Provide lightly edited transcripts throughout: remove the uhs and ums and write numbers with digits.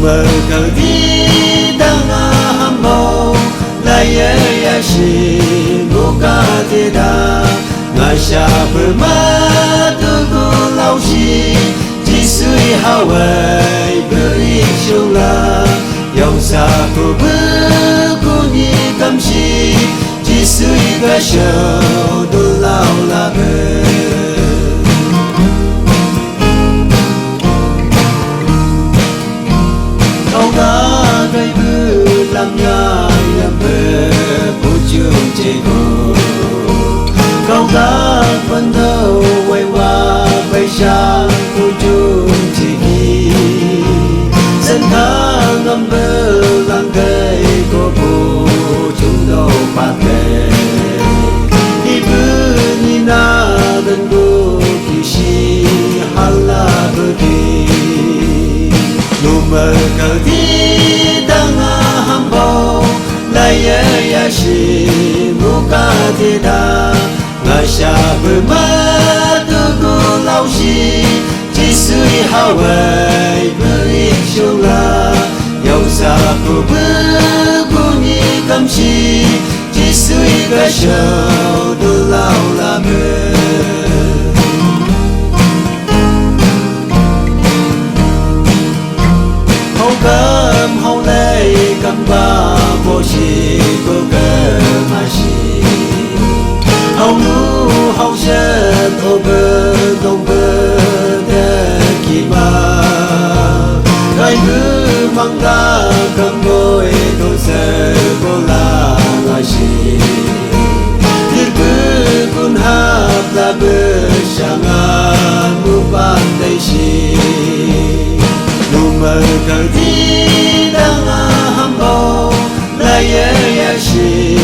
mơ cờ đi đang hâm mộ lại ya shi ngô ca thế đa ngài xa bờ má tư cô lao shi chỉ suy hao ấy bờ ít sông la dòng xa cô bờ cô nhị cầm shi chỉ suy cái sầu đồ lao la bờ câu đã gây bư làm nhà làm bờ bố trường chế cô câu đã vẫn đâu quay qua bay sang cô trường chỉ ghi dân tha ngâm bờ làng cây cô bố chúng đâu bạc bề đi bư ni na gần cô kỳ si hala bờ đi nụ mơ cờ đi đang hâm mộ lại ya shi ngô ca thế đa ngài xa bờ má tư cô lao shi chỉ suy hao ấy bờ ít sông la dòng xa cô bờ cô nhị cầm shi chỉ suy cái sầu đồ lao la bờ cơm hậu lê cầm ba vô shi cô cơ mà shi hậu nu hậu sơn ô bơ đông bơ đê kỳ ba gai ngư mang đa cầm ngôi đồ sơ cô la mà shi thiết bơ kun hạp la bơ sang an mu ban đây shi nụ mơ cờ đi đang hâm mộ lại ya shi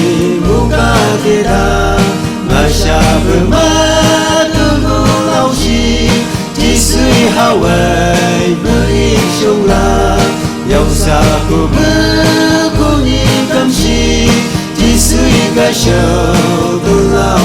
ngô ca thế đa ngài xa bờ má tư cô lao shi chỉ suy hao ấy bờ ít sông la dòng xa cô bờ cô nhị cầm shi chỉ suy cái sầu đồ lao